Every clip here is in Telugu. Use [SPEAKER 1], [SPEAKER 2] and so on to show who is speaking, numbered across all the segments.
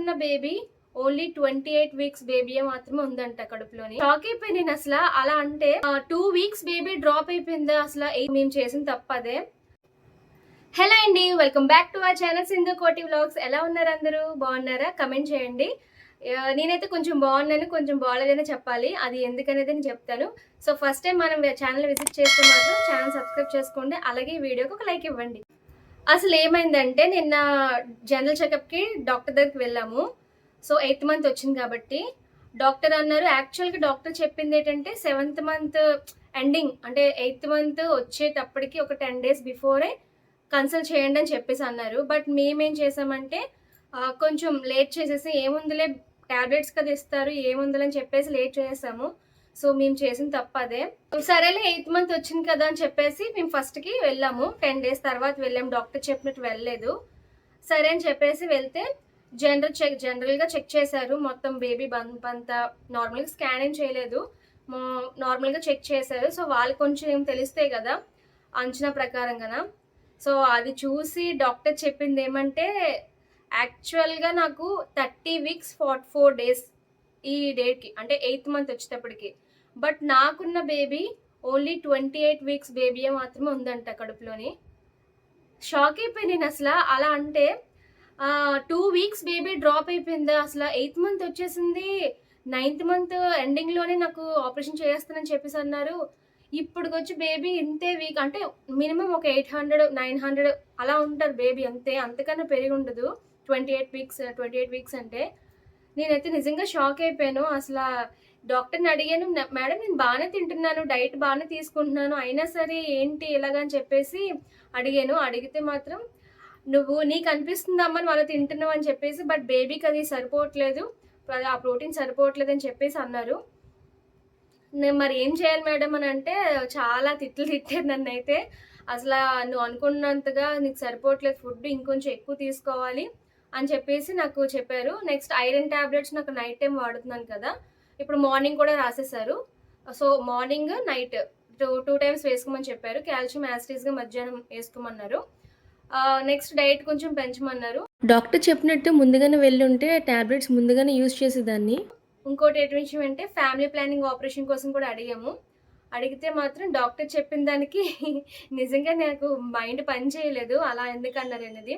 [SPEAKER 1] నాకున్న బేబీ ఓన్లీ 28 వీక్స్ బేబీయే మాత్రమే ఉందంట కడుపులోని. షాక్ అయిపోయి నేను అసలు. అలా అంటే 2 వీక్స్ బేబీ డ్రాప్ అయిపోయిందా అసలు? మేము చేసిన తప్పదే. హలో అండి, welcome back to our channel Sindhu కోటి వ్లాగ్స్. ఎలా ఉన్నారు అందరూ? బాగున్నారా? కమెంట్ చేయండి. నేనైతే కొంచెం బాగున్నాను, కొంచెం బాగలేదని చెప్పాలి. అది ఎందుకనేది నేను చెప్తాను. సో ఫస్ట్ టైం మనం ఛానల్ విజిట్ చేస్తే మాత్రం ఛానల్ సబ్స్క్రైబ్ చేసుకోండి, అలాగే ఈ వీడియోకి ఒక లైక్ ఇవ్వండి. అసలు ఏమైందంటే నిన్న జనరల్ చెకప్కి డాక్టర్ దగ్గరికి వెళ్ళాము. సో 8th మంత్ వచ్చింది కాబట్టి డాక్టర్ అన్నారు, యాక్చువల్గా డాక్టర్ చెప్పింది ఏంటంటే 7th మంత్ ఎండింగ్ అంటే 8th మంత్ వచ్చేటప్పటికి ఒక 10 days బిఫోరే కన్సల్ట్ చేయండి అని చెప్పేసి అన్నారు. బట్ మేమేం చేసామంటే కొంచెం లేట్ చేసేసి ఏముందిలే ట్యాబ్లెట్స్ కదా ఇస్తారు, ఏముందిలే అని చెప్పేసి లేట్ చేసేసాము. సో మేము చేసిన తప్ప అదే. సరేలే 8th మంత్ వచ్చింది కదా అని చెప్పేసి మేము ఫస్ట్కి వెళ్ళాము. 10 days తర్వాత వెళ్ళాము, డాక్టర్ చెప్పినట్టు వెళ్ళలేదు. సరే అని చెప్పేసి వెళ్తే జనరల్గా చెక్ చేశారు. మొత్తం బేబీ బంప్ అంతా నార్మల్గా స్కాన్ ఏం చేయలేదు, నార్మల్గా చెక్ చేశారు. సో వాళ్ళు కొంచెం ఏం తెలుస్తాయి కదా అంచనా ప్రకారంగా. సో అది చూసి డాక్టర్ చెప్పింది ఏమంటే, యాక్చువల్గా నాకు 30 weeks 44 days ఈ డేట్కి అంటే 8th మంత్ వచ్చేటప్పటికి. బట్ నాకున్న బేబీ ఓన్లీ 28 వీక్స్ బేబీయే మాత్రమే ఉందంట కడుపులోని. షాక్ అయిపోయి నేను అసలు. అలా అంటే 2 వీక్స్ బేబీ డ్రాప్ అయిపోయిందా అసలు? 8th మంత్ వచ్చేసింది, 9th మంత్ ఎండింగ్లోనే నాకు ఆపరేషన్ చేస్తానని చెప్పేసి అన్నారు. ఇప్పటికొచ్చి బేబీ ఇంతే వీక్ అంటే మినిమం ఒక 800 900 అలా ఉంటారు బేబీ, అంతే, అంతకన్నా పెరిగి ఉండదు 28 వీక్స్ అంటే. నేనైతే నిజంగా షాక్ అయిపోయాను అసలు. డాక్టర్ని అడిగాను, మేడం నేను బాగానే తింటున్నాను, డైట్ బాగానే తీసుకుంటున్నాను, అయినా సరే ఏంటి ఇలాగని చెప్పేసి అడిగాను. అడిగితే మాత్రం నీకు అనిపిస్తుందమ్మా వాళ్ళు తింటున్నావు అని చెప్పేసి, బట్ బేబీకి అది సరిపోవట్లేదు, ఆ ప్రోటీన్ సరిపోవట్లేదు అని చెప్పేసి అన్నారు. నేను మరి ఏం చేయాలి మేడం అని అంటే చాలా తిట్టారు నన్ను అయితే. అసలు నువ్వు అనుకున్నంతగా నీకు సరిపోవట్లేదు ఫుడ్, ఇంకొంచెం ఎక్కువ తీసుకోవాలి అని చెప్పేసి నాకు చెప్పారు. నెక్స్ట్ ఐరన్ ట్యాబ్లెట్స్ నాకు నైట్ టైం వాడుతున్నాను కదా, ఇప్పుడు మార్నింగ్ కూడా రాసేసారు. So morning night two times వేసుకోమని చెప్పారు. కాల్షియం యాసిడ్స్గా మధ్యాహ్నం వేసుకోమన్నారు. నెక్స్ట్ డైట్ కొంచెం పెంచమన్నారు. డాక్టర్ చెప్పినట్టు ముందుగానే వెళ్ళి ఉంటే ట్యాబ్లెట్స్ ముందుగానే యూజ్ చేసేదాన్ని. ఇంకోటి ఏంటి విషయం అంటే ఫ్యామిలీ ప్లానింగ్ ఆపరేషన్ కోసం కూడా అడిగాము. అడిగితే మాత్రం డాక్టర్ చెప్పిన దానికి నిజంగా నాకు మైండ్ పని చేయలేదు, అలా ఎందుకన్నారు అనేది.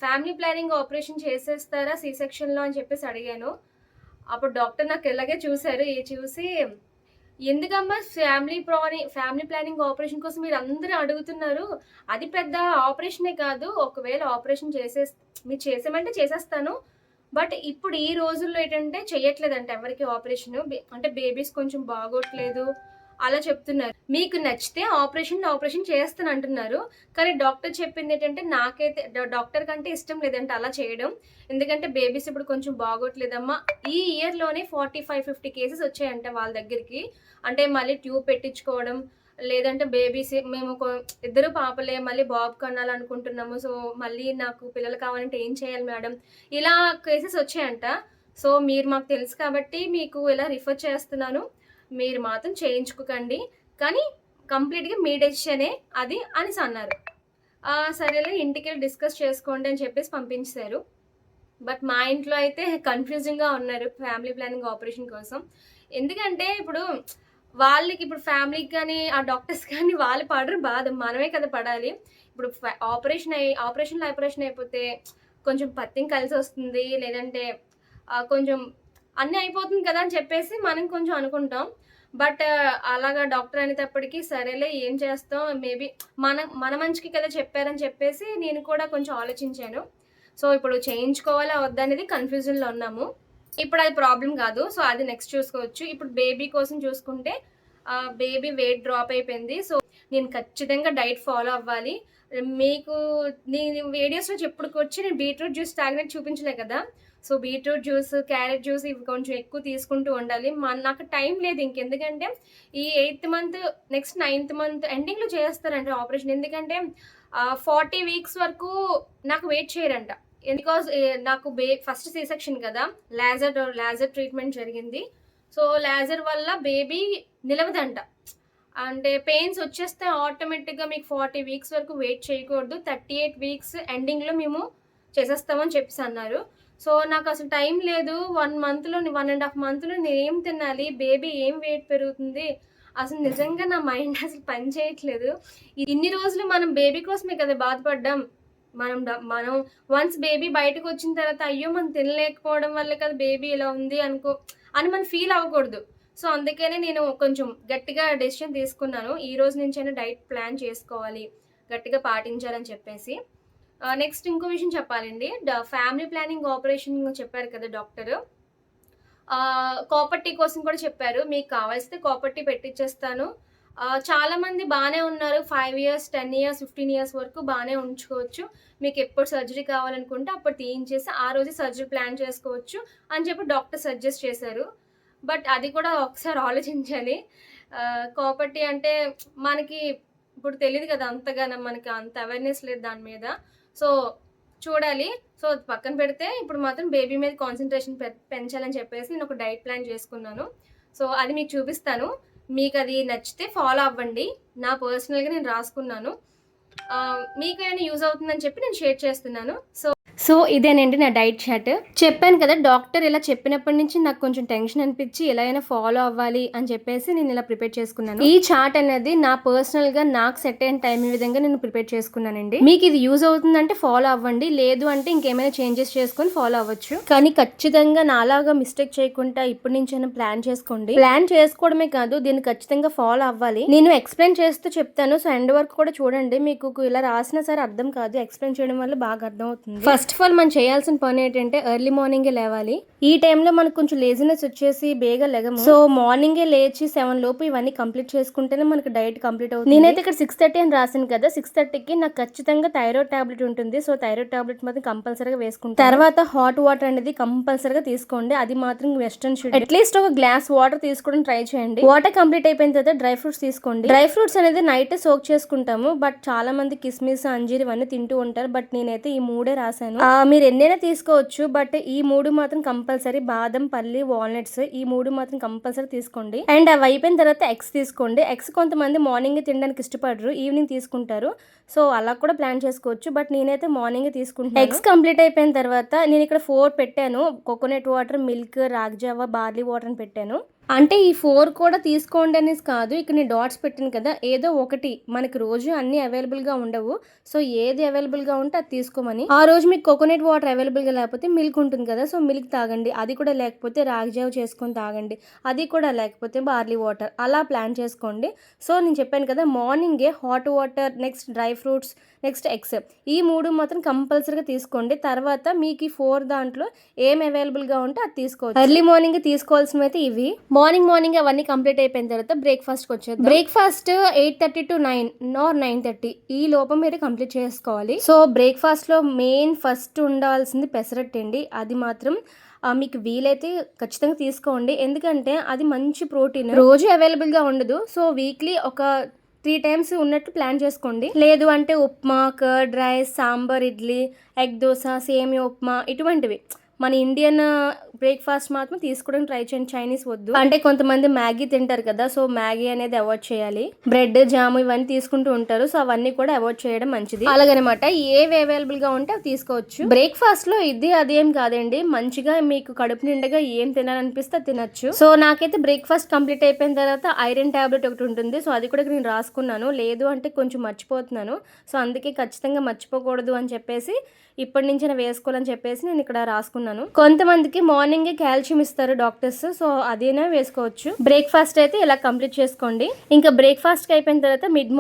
[SPEAKER 1] ఫ్యామిలీ ప్లానింగ్ ఆపరేషన్ చేసేస్తారా సి సెక్షన్లో అని చెప్పేసి అడిగాను. అప్పుడు డాక్టర్ నాకు ఇలాగే చూశారు. చూసి ఎందుకమ్మా ఫ్యామిలీ ప్లానింగ్ ఆపరేషన్ కోసం మీరు అందరూ అడుగుతున్నారు, అది పెద్ద ఆపరేషనే కాదు, ఒకవేళ ఆపరేషన్ మీరు చేసామంటే చేసేస్తాను, బట్ ఇప్పుడు ఈ రోజుల్లో ఏంటంటే చెయ్యట్లేదంట ఎవరికి ఆపరేషన్, అంటే బేబీస్ కొంచెం బాగోట్లేదు అలా చెప్తున్నారు. మీకు నచ్చితే ఆపరేషన్ చేస్తాను అంటున్నారు. కానీ డాక్టర్ చెప్పింది ఏంటంటే నాకైతే డాక్టర్ కంటే ఇష్టం లేదంటే అలా చేయడం, ఎందుకంటే బేబీస్ ఇప్పుడు కొంచెం బాగోట్లేదమ్మా. ఈ ఇయర్లోనే 45-50 కేసెస్ వచ్చాయంట వాళ్ళ దగ్గరికి. అంటే మళ్ళీ ట్యూబ్ పెట్టించుకోవడం, లేదంటే బేబీస్ మేము ఇద్దరు పాపలే మళ్ళీ బాబు కనాలనుకుంటున్నాము, సో మళ్ళీ నాకు పిల్లలు కావాలంటే ఏం చేయాలి మేడం, ఇలా కేసెస్ వచ్చాయంట. సో మీరు మాకు తెలుసు కాబట్టి మీకు ఇలా రిఫర్ చేస్తున్నాను, మీరు మాత్రం చేయించుకోకండి, కానీ కంప్లీట్గా మీ డెసిషనే అది అనేసి అన్నారు. సరేలే ఇంటికి వెళ్ళి డిస్కస్ చేసుకోండి అని చెప్పేసి పంపించారు. బట్ మా ఇంట్లో అయితే కన్ఫ్యూజింగ్గా ఉన్నారు ఫ్యామిలీ ప్లానింగ్ ఆపరేషన్ కోసం. ఎందుకంటే ఇప్పుడు వాళ్ళకి, ఇప్పుడు ఫ్యామిలీకి కానీ ఆ డాక్టర్స్ కానీ వాళ్ళు పడరు బాధ, మనమే కదా పడాలి. ఇప్పుడు ఆపరేషన్ అయిపోతే కొంచెం పత్యం కలిసి వస్తుంది, లేదంటే కొంచెం అన్నీ అయిపోతుంది కదా అని చెప్పేసి మనం కొంచెం అనుకుంటాం. బట్ అలాగా డాక్టర్ అనేటప్పటికీ సరేలే ఏం చేస్తాం, మేబీ మన మంచికి కదా చెప్పారని చెప్పేసి నేను కూడా కొంచెం ఆలోచించాను. సో ఇప్పుడు చేయించుకోవాలా వద్దా అనేది కన్ఫ్యూజన్లో ఉన్నాము. ఇప్పుడు అది ప్రాబ్లం కాదు, సో అది నెక్స్ట్ చూసుకోవచ్చు. ఇప్పుడు బేబీ కోసం చూసుకుంటే బేబీ వెయిట్ డ్రాప్ అయిపోయింది. సో నేను ఖచ్చితంగా డైట్ ఫాలో అవ్వాలి. మీకు నేను వీడియోస్లో చెప్పుడుకొచ్చి నేను బీట్రూట్ జ్యూస్ తాగినట్టు చూపించలే కదా. So beetroot juice, carrot juice ఇవి కొంచెం ఎక్కువ తీసుకుంటూ ఉండాలి. నాకు టైం లేదు ఇంకెందుకంటే ఈ 8th month next 9th month ఎండింగ్లో చేస్తారంట ఆపరేషన్. ఎందుకంటే 40 weeks వరకు నాకు వెయిట్ చేయరంట. బికాజ్ నాకు ఫస్ట్ సి సెక్షన్ కదా, లేజర్ ట్రీట్మెంట్ జరిగింది. సో లేజర్ వల్ల బేబీ నిలవదంట, అంటే పెయిన్స్ వచ్చేస్తే ఆటోమేటిక్గా మీకు 40 weeks వరకు వెయిట్ చేయకూడదు, 38 weeks ఎండింగ్లో మేము చేసేస్తామని చెప్పేసి అన్నారు. సో నాకు అసలు టైం లేదు. 1 మంత్‌లో 1½ మంత్‌లో నేనేం తినాలి? బేబీ ఏం వెయిట్ పెరుగుతుంది? అసలు నిజంగా నా మైండ్ అసలు పని చేయట్లేదు. ఇన్ని రోజులు మనం బేబీ కోసమే కదా బాధపడ్డాం. మనం వన్స్ బేబీ బయటకొచ్చిన తర్వాత అయ్యో! మనం తినలేకపోవడం వల్లే కదా బేబీ ఇలా ఉంది అని మనం ఫీల్ అవ్వకూడదు. సో, అందుకనే నేను కొంచెం గట్టిగా డెసిషన్ తీసుకున్నాను. ఈ రోజు నుంచైనా డైట్ ప్లాన్ చేసుకోవాలి. గట్టిగా పాటించాలని చెప్పేసి. నెక్స్ట్ ఇంకో విషయం చెప్పాలండి. ఫ్యామిలీ ప్లానింగ్ ఆపరేషన్ చెప్పారు కదా డాక్టరు. కాపర్ టీ కోసం కూడా చెప్పారు. మీకు కావాల్సితే కాపర్ టీ పెట్టిచ్చేస్తాను. చాలామంది బానే ఉన్నారు. 5 ఇయర్స్, 10 ఇయర్స్, 15 ఇయర్స్ వరకు బానే ఉంచుకోవచ్చు. మీకెప్పుడు సర్జరీ కావాలనుకుంటే అప్పుడు తీయించేసి ఆ రోజే సర్జరీ ప్లాన్ చేసుకోవచ్చు అని చెప్పి డాక్టర్ సజెస్ట్ చేశారు. బట్ అది కూడా ఒకసారి ఆలోచించాలి. కాపర్ టీ అంటే మనకి ఇప్పుడు తెలీదు కదా అంతగానం. మనకి అంత అవేర్‌నెస్ లేదు దాని మీద. సో, చూడాలి. సో, అది పక్కన పెడితే ఇప్పుడు మాత్రం బేబీ మీద కాన్సంట్రేషన్ పెంచాలని చెప్పేసి నేను ఒక డైట్ ప్లాన్ చేసుకున్నాను. సో, అది మీకు చూపిస్తాను. మీకది నచ్చితే ఫాలో అవ్వండి. నా పర్సనల్‌గా నేను రాసుకున్నాను. మీకేమైనా యూజ్ అవుతుందని చెప్పి నేను షేర్ చేస్తున్నాను. సో ఇదేనండి నా డైట్ చార్ట్. చెప్పాను కదా డాక్టర్ ఇలా చెప్పినప్పటి నుంచి నాకు కొంచెం టెన్షన్ అనిపించి ఎలా అయినా ఫాలో అవ్వాలి అని చెప్పేసి నేను ఇలా ప్రిపేర్ చేసుకున్నాను. ఈ చార్ట్ అనేది నా పర్సనల్ గా నాకు సెట్ అయిన టైం విధంగా నేను ప్రిపేర్ చేసుకున్నానండి. మీకు ఇది యూజ్ అవుతుందంటే ఫాలో అవ్వండి, లేదు అంటే ఇంకేమైనా చేంజెస్ చేసుకొని ఫాలో అవ్వచ్చు. కానీ ఖచ్చితంగా నాలాగా మిస్టేక్ చేయకుండా ఇప్పటి నుంచైనా ప్లాన్ చేసుకోండి. ప్లాన్ చేసుకోవడమే కాదు, దీన్ని ఖచ్చితంగా ఫాలో అవ్వాలి. నేను ఎక్స్ప్లెయిన్ చేస్తూ చెప్తాను. సో ఎండ్ వరకు కూడా చూడండి. మీకు ఇలా రాసినా సరే అర్థం కాదు, ఎక్స్ప్లెయిన్ చేయడం వల్ల బాగా అర్థం అవుతుంది. ఫస్ట్ ఆఫ్ ఆల్ మనం చేయాల్సిన పని ఏంటంటే ఎర్లీ మార్నింగే లేవాలి. ఈ టైంలో మనకు కొంచెం లేజినెస్ వచ్చేసి బేగా లెగము. సో మార్నింగే లేచి 7 లోపు ఇవన్నీ కంప్లీట్ చేసుకుంటేనే మనకి డైట్ కంప్లీట్ అవుతుంది. నేనైతే ఇక్కడ 6:30 అని రాసాను కదా, 6:30కి నాకు ఖచ్చితంగా థైరాయిడ్ టాబ్లెట్ ఉంటుంది. సో థైరాయిడ్ టాబ్లెట్ మాత్రం కంపల్సరీగా వేసుకుంటాను. తర్వాత హాట్ వాటర్ అనేది కంపల్సరీగా తీసుకోండి. అది మాత్రం వెస్టర్న్ షుడ్. అట్లీస్ట్ ఒక గ్లాస్ వాటర్ తీసుకోవడం ట్రై చేయండి. వాటర్ కంప్లీట్ అయిపోయిన తర్వాత డ్రై ఫ్రూట్స్ తీసుకోండి. డ్రై ఫ్రూట్స్ అనేది నైట్ సోక్ చేసుకుంటాము. బట్ చాలా మంది కిస్మిస్, అంజీర్ ఇవన్నీ తింటూ ఉంటారు. బట్ నేనైతే ఈ 3 రాసాను. మీరు ఎన్నైనా తీసుకోవచ్చు. బట్ ఈ 3 మాత్రం కంపల్సరీ. బాదం, పల్లి, వాల్నట్స్ ఈ 3 మాత్రం కంపల్సరీ తీసుకోండి. అండ్ అవి అయిపోయిన తర్వాత ఎగ్స్ తీసుకోండి. ఎగ్స్ కొంతమంది మార్నింగ్ తినడానికి ఇష్టపడరు, ఈవినింగ్ తీసుకుంటారు. సో అలా కూడా ప్లాన్ చేసుకోవచ్చు. బట్ నేనైతే మార్నింగ్ తీసుకుంటాను. ఎగ్స్ కంప్లీట్ అయిపోయిన తర్వాత నేను ఇక్కడ 4 పెట్టాను. కోకోనట్ వాటర్, మిల్క్, రాగ్జావా, బార్లీ వాటర్ అని పెట్టాను. అంటే ఈ 4 కూడా తీసుకోండి అనేసి కాదు, ఇక్కడ నేను డాట్స్ పెట్టాను కదా, ఏదో ఒకటి. మనకి రోజు అన్ని అవైలబుల్గా ఉండవు. సో ఏది అవైలబుల్గా ఉంటే అది తీసుకోమని. ఆ రోజు మీకు కోకోనట్ వాటర్ అవైలబుల్గా లేకపోతే మిల్క్ ఉంటుంది కదా, సో మిల్క్ తాగండి. అది కూడా లేకపోతే రాగిజావ చేసుకొని తాగండి. అది కూడా లేకపోతే బార్లీ వాటర్. అలా ప్లాన్ చేసుకోండి. సో నేను చెప్పాను కదా, మార్నింగే hot water, next dry fruits, next eggs, ఈ 3 మాత్రం కంపల్సరీగా తీసుకోండి. తర్వాత మీకు ఈ 4 దాంట్లో ఏం అవైలబుల్గా ఉంటే అది తీసుకోవచ్చు. ఎర్లీ మార్నింగ్ తీసుకోవాల్సినవి అయితే ఇవి. మార్నింగ్ అవన్నీ కంప్లీట్ అయిపోయిన తర్వాత బ్రేక్ఫాస్ట్కి వచ్చేది. బ్రేక్ఫాస్ట్ 8:30 to 9 ఆర్ 9:30 ఈ లోపం మీరు కంప్లీట్ చేసుకోవాలి. సో బ్రేక్ఫాస్ట్లో మెయిన్ ఫస్ట్ ఉండాల్సింది పెసరట్టు అండి. అది మాత్రం మీకు వీలైతే ఖచ్చితంగా తీసుకోండి. ఎందుకంటే అది మంచి ప్రోటీన్, రోజు అవైలబుల్గా ఉండదు. సో వీక్లీ ఒక 3 టైమ్స్ ఉన్నట్టు ప్లాన్ చేసుకోండి. లేదు అంటే upma, curd rice, sambar, idli, egg dosa, సేమియా ఉప్మా ఇటువంటివి మన ఇండియన్ బ్రేక్ఫాస్ట్ మాత్రం తీసుకోవడానికి ట్రై చేయండి. చైనీస్ వద్దు. అంటే కొంతమంది మ్యాగీ తింటారు కదా, సో మ్యాగీ అనేది అవాయిడ్ చేయాలి. బ్రెడ్, జాము ఇవన్నీ తీసుకుంటూ ఉంటారు. సో అవన్నీ కూడా అవాయిడ్ చేయడం మంచిది. అలాగనమాట ఏవి అవైలబుల్ గా ఉంటే అవి తీసుకోవచ్చు. బ్రేక్ఫాస్ట్ లో ఇది అదేం కాదండి, మంచిగా మీకు కడుపు నిండగా ఏం తినాలనిపిస్తే తినచ్చు. సో నాకైతే బ్రేక్ఫాస్ట్ కంప్లీట్ అయిపోయిన తర్వాత ఐరన్ టాబ్లెట్ ఒకటి ఉంటుంది. సో అది కూడా నేను రాసుకున్నాను. లేదు అంటే కొంచెం మర్చిపోతున్నాను. సో అందుకే ఖచ్చితంగా మర్చిపోకూడదు అని చెప్పేసి ఇప్పటి నుంచి వేసుకోవాలని చెప్పేసి నేను ఇక్కడ రాసుకున్నాను. కొంతమందికి మార్నింగ్ కాల్షియం ఇస్తారు డాక్టర్స్. సో అదేనా వేసుకోవచ్చు. బ్రేక్ఫాస్ట్ అయితే ఇలా కంప్లీట్ చేసుకోండి. ఇంకా బ్రేక్ఫాస్ట్ అయిపోయిన తర్వాత మిడ్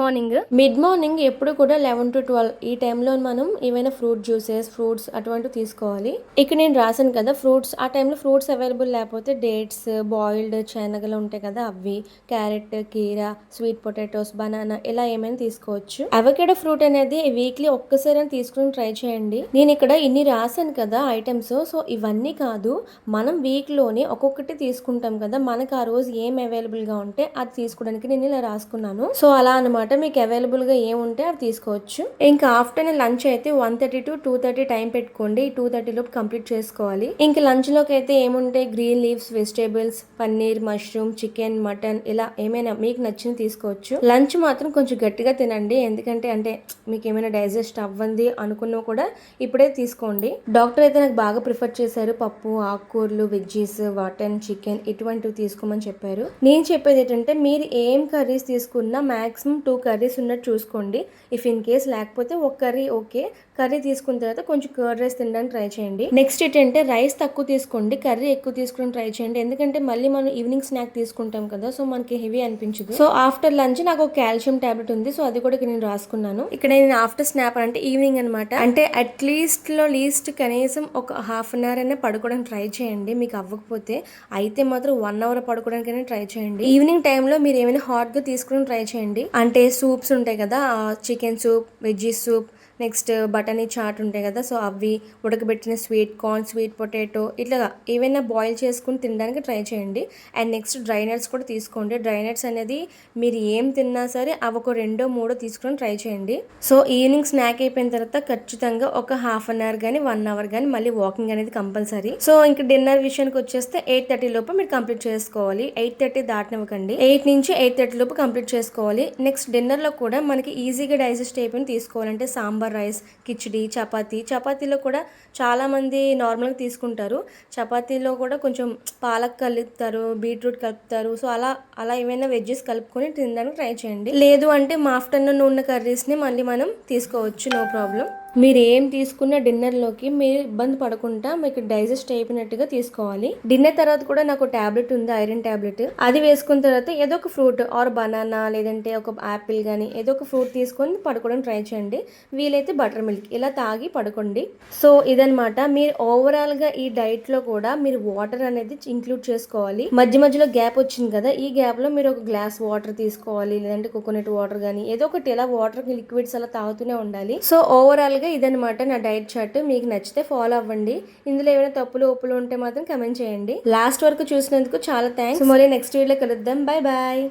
[SPEAKER 1] మార్నింగ్ ఎప్పుడు కూడా 11 to 12 ఈ టైంలో మనం ఏమైనా ఫ్రూట్ జ్యూసెస్, ఫ్రూట్స్ అటువంటివి తీసుకోవాలి. ఇక్కడ నేను రాసాను కదా ఫ్రూట్స్. ఆ టైంలో ఫ్రూట్స్ అవైలబుల్ లేకపోతే డేట్స్, బాయిల్డ్ శనగలు ఉంటాయి కదా అవి, క్యారెట్, కీరా, స్వీట్ పొటాటోస్, బనానా ఇలా ఏమైనా తీసుకోవచ్చు. అవకాడో ఫ్రూట్ అనేది వీక్లీ ఒక్కసారి తీసుకుని ట్రై చేయండి. నేను ఇక్కడ ఇన్ని రాశాను కదా ఐటమ్స్. సో ఇవన్నీ కాదు, మనం వీక్లోనే ఒక్కొక్కటి తీసుకుంటాం కదా, మనకు ఆ రోజు ఏం అవైలబుల్గా ఉంటే అది తీసుకోవడానికి నేను ఇలా రాసుకున్నాను. సో అలా అనమాట, మీకు అవైలబుల్గా ఏముంటే అవి తీసుకోవచ్చు. ఇంకా ఆఫ్టర్నూన్ లంచ్ అయితే 1:30 to 2:30 టైం పెట్టుకోండి. 2:30 లోపు కంప్లీట్ చేసుకోవాలి. ఇంకా లంచ్లోకి అయితే ఏముంటాయి, green leaves, vegetables, paneer, mushroom, chicken, mutton ఇలా ఏమైనా మీకు నచ్చింది తీసుకోవచ్చు. లంచ్ మాత్రం కొంచెం గట్టిగా తినండి. ఎందుకంటే మీకు ఏమైనా డైజెస్ట్ అవ్వంది అనుకున్నా కూడా ఇప్పుడే తీసుకోండి. డాక్టర్ అయితే నాకు బాగా ప్రిఫర్ ప్రిఫర్ చేశారు పప్పు, ఆకుకూరలు, వెజ్జీస్, మటన్, చికెన్ ఇటువంటివి తీసుకోమని చెప్పారు. నేను చెప్పేది ఏంటంటే మీరు ఏం కర్రీస్ తీసుకున్నా మ్యాక్సిమం 2 కర్రీస్ ఉన్నట్టు చూసుకోండి. ఇఫ్ ఇన్ కేస్ లేకపోతే ఒక కర్రీ ఓకే, కర్రీ తీసుకున్న తర్వాత కొంచెం కర్డ్ రైస్ తినడానికి ట్రై చేయండి. నెక్స్ట్ ఏంటంటే రైస్ తక్కువ తీసుకోండి, కర్రీ ఎక్కువ తీసుకుని ట్రై చేయండి. ఎందుకంటే మళ్ళీ మనం ఈవినింగ్ స్నాక్ తీసుకుంటాం కదా, సో మనకి హెవీ అనిపించదు. సో ఆఫ్టర్ లంచ్ నాకు ఒక కాల్షియం టాబ్లెట్ ఉంది, సో అది కూడా నేను రాసుకున్నాను. ఇక్కడ నేను ఆఫ్టర్ స్నాప్ అంటే ఈవినింగ్ అనమాట, అంటే లీస్ట్ కనీసం ఒక హాఫ్ అన్ అవర్ అయినా పడుకోవడానికి ట్రై చేయండి. మీకు అవ్వకపోతే అయితే మాత్రం 1 అవర్ పడుకోవడానికైనా ట్రై చేయండి. ఈవినింగ్ టైంలో మీరు ఏమైనా హాట్గా తీసుకుని ట్రై చేయండి. అంటే సూప్స్ ఉంటాయి కదా, chicken soup, veggie soup, next బటానీ చాట్ ఉంటాయి కదా, సో అవి, ఉడకబెట్టిన స్వీట్ కార్న్, స్వీట్ పొటాటో, ఇట్లాగా ఏవైనా బాయిల్ చేసుకుని తినడానికి ట్రై చేయండి. అండ్ నెక్స్ట్ డ్రై నట్స్ కూడా తీసుకోండి. డ్రై నట్స్ అనేది మీరు ఏం తిన్నా సరే అవి ఒక 2-3 తీసుకొని ట్రై చేయండి. సో ఈవినింగ్ స్నాక్ అయిపోయిన తర్వాత ఖచ్చితంగా ఒక హాఫ్ అన్ అవర్ కానీ 1 అవర్ కానీ మళ్ళీ వాకింగ్ అనేది కంపల్సరీ. సో ఇంకా డిన్నర్ విషయానికి వచ్చేస్తే 8:30 లోపు మీరు కంప్లీట్ చేసుకోవాలి. 8:30 దాటనివ్వకండి, 8 నుంచి 8:30 లోపు కంప్లీట్ చేసుకోవాలి. నెక్స్ట్ డిన్నర్లో కూడా మనకి ఈజీగా డైజెస్ట్ అయిపోయి తీసుకోవాలంటే సాంబార్ రైస్, కిచిడి, చపాతీలో కూడా చాలామంది నార్మల్గా తీసుకుంటారు. చపాతీలో కూడా కొంచెం పాలక్ కలుపుతారు, బీట్రూట్ కలుపుతారు. సో అలా ఏమైనా వెజ్జెస్ కలుపుకొని తినడానికి ట్రై చేయండి. లేదు అంటే మా ఆఫ్టర్నూన్ ఉన్న కర్రీస్ని మళ్ళీ మనం తీసుకోవచ్చు, నో ప్రాబ్లం. మీరు ఏం తీసుకున్న డిన్నర్లోకి మీరు ఇబ్బంది పడకుండా మీకు డైజెస్ట్ అయిపోయినట్టుగా తీసుకోవాలి. డిన్నర్ తర్వాత కూడా నాకు ట్యాబ్లెట్ ఉంది, ఐరన్ ట్యాబ్లెట్. అది వేసుకున్న తర్వాత ఏదో ఒక ఫ్రూట్ ఆర్ బనానా లేదంటే ఒక యాపిల్ కానీ ఏదో ఒక ఫ్రూట్ తీసుకొని పడుకోవడం ట్రై చేయండి. వీలైతే బటర్ మిల్క్ ఇలా తాగి పడుకోండి. సో ఇదనమాట. మీరు ఓవరాల్గా ఈ డైట్లో కూడా మీరు వాటర్ అనేది ఇంక్లూడ్ చేసుకోవాలి. మధ్యలో గ్యాప్ వచ్చింది కదా, ఈ గ్యాప్లో మీరు ఒక గ్లాస్ వాటర్ తీసుకోవాలి, లేదంటే కోకోనట్ వాటర్ కానీ ఏదో ఒకటి ఇలా వాటర్ లిక్విడ్స్ అలా తాగుతూనే ఉండాలి. సో ఓవరాల్గా ఇదనమాట నా డైట్ చార్ట్. మీకు నచ్చితే ఫాలో అవ్వండి. ఇందులో ఏమైనా తప్పులు ఒప్పులు ఉంటే మాత్రం కమెంట్ చేయండి. లాస్ట్ వరకు చూసినందుకు చాలా థ్యాంక్స్. మళ్ళీ నెక్స్ట్ వీడియోలో కలుద్దాం. Bye bye.